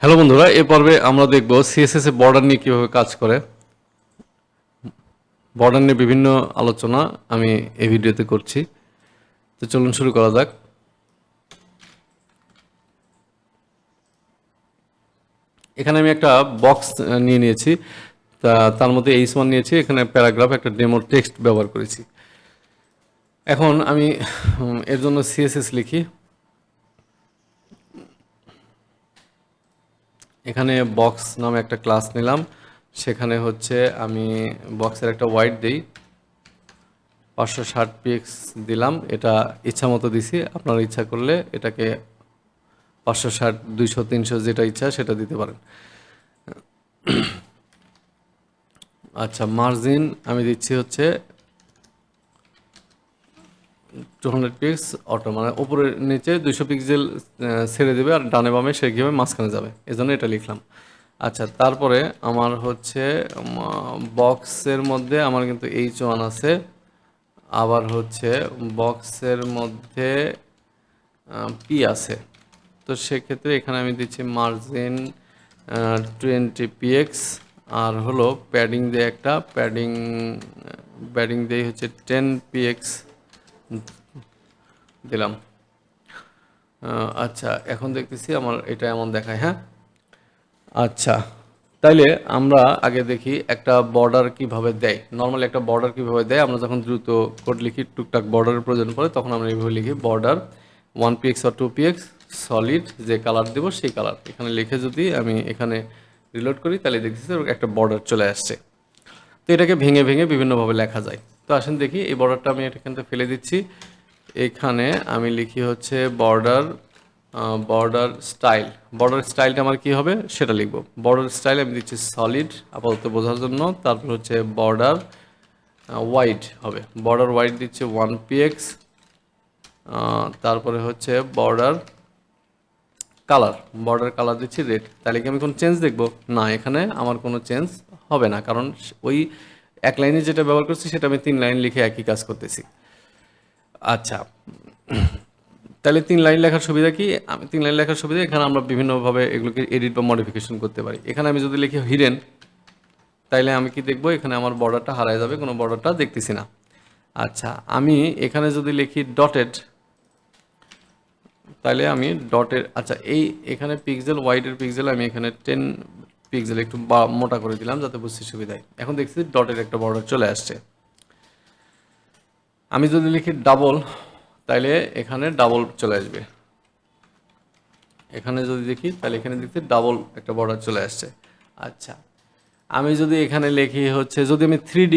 Hello বন্ধুরা, এ পর্বে আমরা দেখব সিএসএস এ বর্ডার নিয়ে কীভাবে কাজ করে। বর্ডার নিয়ে বিভিন্ন আলোচনা আমি এই ভিডিওতে করছি। তো চলুন শুরু করা যাক। এখানে আমি একটা বক্স নিয়ে নিয়েছি, তার মধ্যে H1 নিয়েছি, এখানে প্যারাগ্রাফ একটা ডেমো টেক্সট ব্যবহার করেছি। এখন আমি এর জন্য সিএসএস লিখি। এখানে বক্স নামে একটা ক্লাস নিলাম, সেখানে হচ্ছে আমি বক্সের একটা ওয়াইড দিই, 560 পিএক্স দিলাম। এটা ইচ্ছা মতো দিছি, আপনারা ইচ্ছা করলে এটাকে 560, 200, 300 যেটা ইচ্ছা সেটা দিতে পারেন। আচ্ছা, মার্জিন আমি দিচ্ছি হচ্ছে 200 পিক্স অটো, মানে উপরের নিচে 200 পিক্সেল ছেড়ে দেবে, আর ডানে বামে সে কীভাবে মাঝখানে যাবে, এজন্য এটা লিখলাম। আচ্ছা, তারপরে আমার হচ্ছে বক্সের মধ্যে আমার কিন্তু H1 আছে, আবার হচ্ছে বক্সের মধ্যে পি আছে। তো সেক্ষেত্রে এখানে আমি দিচ্ছি মার্জিন 20 পিএক্স, আর হলো প্যাডিং দিয়ে একটা প্যাডিং দিয়ে হচ্ছে 10 পিএক্স দিলাম। আচ্ছা, এখন দেখতেছি আমার এটা এমন দেখায়। হ্যাঁ, আচ্ছা, তাইলে আমরা আগে দেখি একটা বর্ডার কিভাবে দেয়। নর্মালি একটা বর্ডার কিভাবে দেয়, আমরা যখন দ্রুত কোড লিখি, টুকটাক বর্ডারের প্রয়োজন পড়ে, তখন আমরা এইভাবে লিখি border 1px or 2px solid, যে কালার দেবো সেই কালার। এখানে লিখে যদি আমি এখানে রিলোড করি, তাহলে দেখতেছি একটা বর্ডার চলে আসছে। তো এটাকে ভেঙে ভেঙে বিভিন্নভাবে লেখা যায়। তো আসেন দেখি, এই বর্ডারটা আমি এখান থেকে ফেলে দিচ্ছি। এখানে আমি লিখি হচ্ছে বর্ডার স্টাইলটা আমার কি হবে সেটা লিখব। বর্ডার স্টাইল আমি দিচ্ছি সলিড আপাতত বোঝার জন্য। তারপর হচ্ছে বর্ডার ওয়াইড হবে, বর্ডার ওয়াইড দিচ্ছে 1px। তারপরে হচ্ছে বর্ডার কালার দিচ্ছি রেড। তাহলে কি আমি কোনো চেঞ্জ দেখব? না, এখানে আমার কোনো চেঞ্জ হবে না, কারণ ওই এক লাইনে যেটা ব্যবহার করছি সেটা আমি 3 লাইন লিখে একই কাজ করতেছি। আচ্ছা, তাহলে 3 লাইন লেখার সুবিধা কি? আমি 3 লাইন লেখার সুবিধা, এখানে আমরা বিভিন্নভাবে এগুলোকে এডিট বা মডিফিকেশন করতে পারি। এখানে আমি যদি লিখি হিডেন, তাইলে আমি কি দেখব? এখানে আমার বর্ডারটা হারায় যাবে, কোনো বর্ডারটা দেখতেছি না। আচ্ছা, আমি এখানে যদি লিখি ডটেড, তাহলে আমি আচ্ছা, এখানে পিক্সেল ওয়াইডের পিক্সেল আমি এখানে 10 পিক্সেল একটু মোটা করে দিলাম যাতে বুঝতে সুবিধায়। এখন দেখছি ডটের একটা বর্ডার চলে আসছে। আমি যদি লিখি ডাবল, তাইলে এখানে ডাবল চলে আসবে। এখানে যদি দেখি, তাহলে এখানে দেখতে ডাবল একটা বর্ডার চলে আসছে। আচ্ছা, আমি যদি এখানে লিখি হচ্ছে, যদি আমি 3D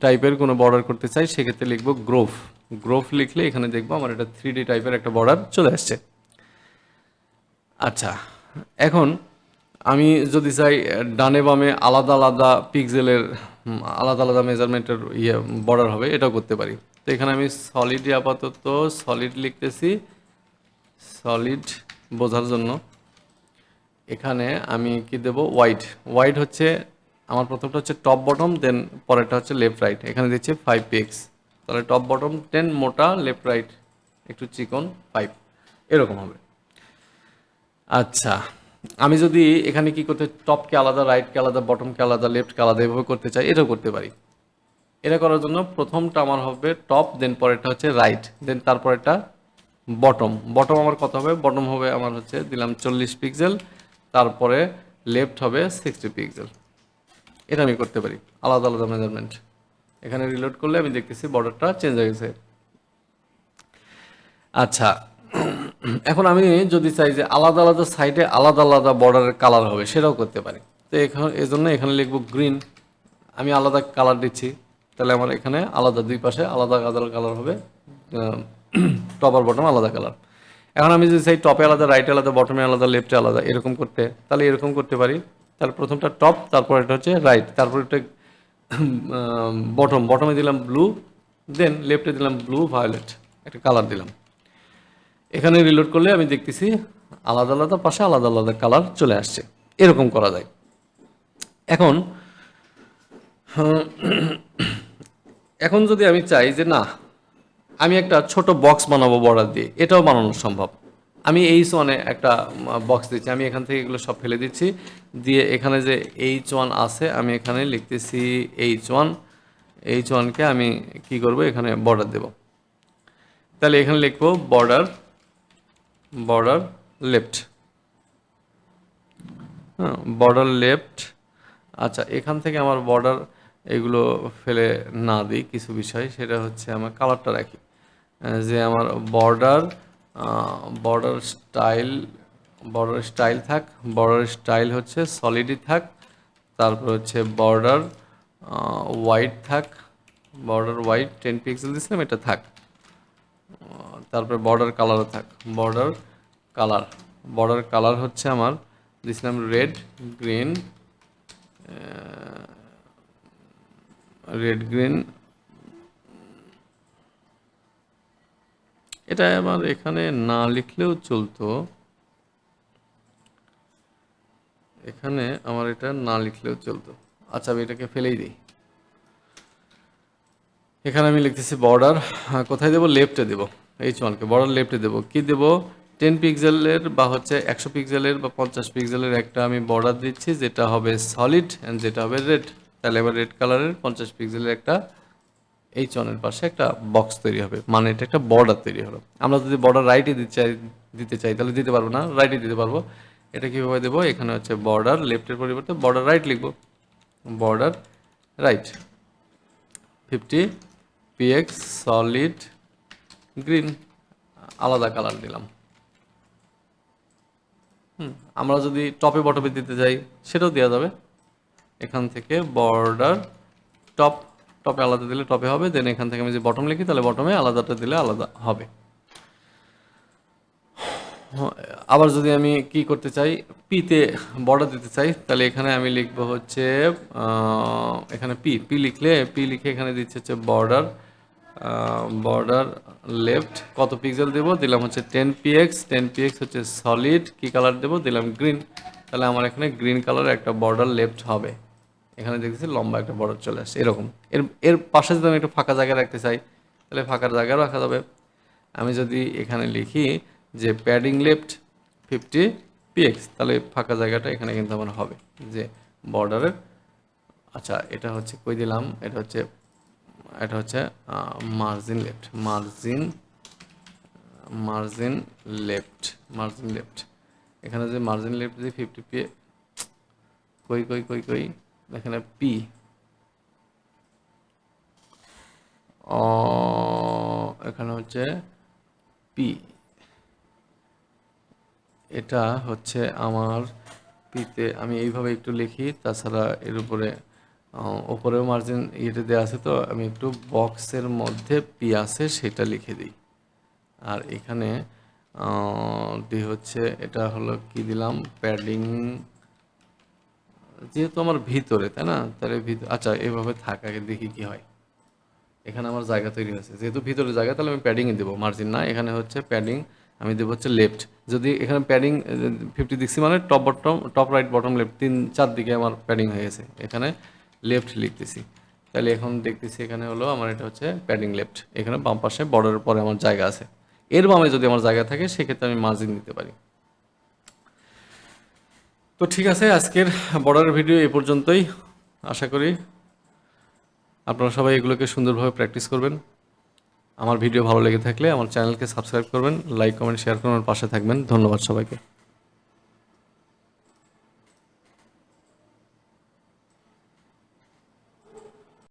টাইপের কোনো বর্ডার করতে চাই, সেক্ষেত্রে লিখবো গ্রোফ লিখলে এখানে দেখবো আমার এটা 3D টাইপের একটা বর্ডার চলে আসছে। আচ্ছা, এখন আমি যদি চাই ডানে বামে আলাদা আলাদা পিক্সেলের আলাদা আলাদা মেজারমেন্টের বর্ডার হবে, এটাও করতে পারি। তো এখানে আমি সলিডে আপাতত সলিড লিখতেছি, সলিড বোঝার জন্য। এখানে আমি কি দেব? ওয়াইড হচ্ছে আমার প্রথমটা হচ্ছে টপ বটম, দেন পরেরটা হচ্ছে লেফট রাইট। এখানে দিচ্ছি 5px, তাহলে টপ বটম 10 মোটা, লেফট রাইট একটু চিকন 5, এরকম হবে। আচ্ছা, আমি যদি এখানে কি করতে, টপকে আলাদা, রাইটকে আলাদা, বটমকে আলাদা, লেফটকে আলাদা এভাবে করতে চাই, এটাও করতে পারি। এটা করার জন্য প্রথমটা আমার হবে টপ, দেন পরেরটা হচ্ছে রাইট, দেন তারপরেরটা বটম আমার কত হবে? বটম হবে আমার হচ্ছে দিলাম 40 পিক্সেল, তারপরে লেফট হবে 60 পিক্সেল। এটা আমি করতে পারি আলাদা আলাদা মেজারমেন্ট। এখানে রিলোড করলে আমি দেখতেছি বর্ডারটা চেঞ্জ হয়ে গেছে। আচ্ছা, এখন আমি যদি চাই যে আলাদা আলাদা সাইডে আলাদা আলাদা বর্ডারের কালার হবে, সেটাও করতে পারি। তো এজন্য এখানে লিখব গ্রিন, আমি আলাদা কালার দিচ্ছি, তাহলে আমার এখানে আলাদা দুই পাশে আলাদা আলাদা কালার হবে, টপ আর বটম আলাদা কালার। এখন আমি যদি চাই টপে আলাদা, রাইটে আলাদা, বটমে আলাদা, লেফটে আলাদা এরকম করতে, তাহলে এরকম করতে পারি। তাহলে প্রথমটা টপ, তারপর এটা হচ্ছে রাইট, তারপর এটা বটমে দিলাম ব্লু, দেন লেফটে দিলাম ব্লু ভায়োলেট, একটা কালার দিলাম। এখানে রিলোড করলে আমি দেখতেছি আলাদা আলাদা পাশে আলাদা আলাদা কালার চলে আসছে। এরকম করা যায়। এখন যদি আমি চাই যে না, আমি একটা ছোট বক্স বানাবো বর্ডার দিয়ে, এটাও বানানো সম্ভব। আমি H1-এ একটা বক্স দিচ্ছি, আমি এখান থেকে এগুলো সব ফেলে দিচ্ছি, দিয়ে এখানে যে H1 আছে আমি এখানে লিখতেছি H1, H1-কে আমি কি করব, এখানে বর্ডার দেব। তাহলে এখানে লিখবো বর্ডার লেফট, হ্যাঁ বর্ডার লেফট। আচ্ছা, এখান থেকে আমার বর্ডার এগুলো ফেলে না দিই কিছু বিষয়, সেটা হচ্ছে আমার কালারটা রাখি, যে আমার বর্ডার বর্ডার স্টাইল থাক, বর্ডার স্টাইল হচ্ছে সলিডই থাক, তারপর হচ্ছে বর্ডার হোয়াইট থাক, বর্ডার হোয়াইট 10 পিক্সেল দিয়েছিলাম এটা থাক, তারপরে বর্ডার কালারও থাক, কালার বর্ডার কালার হচ্ছে আমার দিয়েছিলাম রেড গ্রিন। এটা আমার এখানে না লিখলেও চলতো, এখানে আমার এটা না লিখলেও চলতো। আচ্ছা, আমি এটাকে ফেলেই দিই। এখানে আমি লিখতেছি বর্ডার, কোথায় দেবো, লেফটে দেবো, H1-কে বর্ডার লেফটে দেবো। কি দেবো, 10 পিক্সেলের বা হচ্ছে 100 পিক্সেলের বা 50 পিক্সেলের একটা আমি বর্ডার দিচ্ছি, যেটা হবে সলিড অ্যান্ড যেটা হবে রেড। তাহলে এবার রেড কালারের 50 পিক্সেলের একটা H1-এর পাশে একটা বক্স তৈরি হবে, মানে এটা একটা বর্ডার তৈরি হলো। আমরা যদি বর্ডার রাইটে দিতে চাই তাহলে দিতে পারবো না, রাইটে দিতে পারবো। এটা কীভাবে দেবো, এখানে হচ্ছে বর্ডার লেফটের পরিবর্তে বর্ডার রাইট লিখবো, border right 50 PX solid green, আলাদা কালার দিলাম। আমরা যদি টপে বটমে দিতে চাই সেটাও দেওয়া যাবে, এখান থেকে বর্ডার টপে আলাদা দিলে টপে হবে, দেন এখান থেকে আমি যদি বটম লিখি তাহলে বটমে আলাদাটা দিলে আলাদা হবে। আবার যদি আমি কি করতে চাই, পিতে বর্ডার দিতে চাই, তাহলে এখানে আমি লিখবো হচ্ছে এখানে পি লিখে এখানে দিচ্ছে হচ্ছে বর্ডার লেফট, কত পিক্সেল দেবো, দিলাম হচ্ছে 10 px হচ্ছে সলিড, কি কালার দেবো, দিলাম গ্রিন। তাহলে আমার এখানে গ্রিন কালারের একটা বর্ডার লেফট হবে। এখানে দেখতেছি লম্বা একটা বর্ডার চলে আসছে এরকম। এর পাশে যদি আমি একটু ফাঁকা জায়গা রাখতে চাই তাহলে ফাঁকার জায়গা রাখা যাবে। আমি যদি এখানে লিখি যে প্যাডিং লেফট 50 px, তাহলে ফাঁকা জায়গাটা এখানে কিন্তু আমার হবে যে বর্ডারের। আচ্ছা, এটা হচ্ছে কই দিলাম, এটা হচ্ছে মার্জিন লেফট। এখানে যে মার্জিন লেফট যে 50 কই এখানে পি, এখানে হচ্ছে পি, এটা হচ্ছে আমার পিতে আমি এইভাবে একটু লিখি। তাছাড়া এর উপরেও মার্জিন ইয়েতে দেওয়া আছে, তো আমি একটু বক্সের মধ্যে পি আছে সেটা লিখে দিই। আর এখানে হচ্ছে এটা হলো কি দিলাম, প্যাডিং, যেহেতু আমার ভিতরে তাই না, তাহলে আচ্ছা এভাবে থাক, আগে দেখি কি হয়। এখানে আমার জায়গা তৈরি হয়েছে, যেহেতু ভিতরে জায়গা তাহলে আমি প্যাডিংয়ে দেবো, মার্জিন না। এখানে হচ্ছে প্যাডিং আমি দেবো হচ্ছে লেফট। যদি এখানে প্যাডিং 50 দিচ্ছি মানে টপ রাইট বটম লেফট 3-4 দিকে আমার প্যাডিং হয়ে গেছে, এখানে লেফট লিখতেছি। তাহলে এখন দেখতেছি এখানে হলো আমার এটা হচ্ছে প্যাডিং লেফট, এখানে বাম পাশে বর্ডারের পরে আমার জায়গা আছে। এর বামে যদি আমার জায়গা থাকে সেক্ষেত্রে আমি মার্জিন দিতে পারি। তো ঠিক আছে, আজকের বর্ডারের ভিডিও এ পর্যন্তই। আশা করি আপনারা সবাই এগুলোকে সুন্দরভাবে প্র্যাকটিস করবেন। আমার ভিডিও ভালো লেগে থাকলে আমার চ্যানেলকে সাবস্ক্রাইব করবেন, লাইক কমেন্ট শেয়ার করবেন, পাশে থাকবেন। ধন্যবাদ সবাইকে।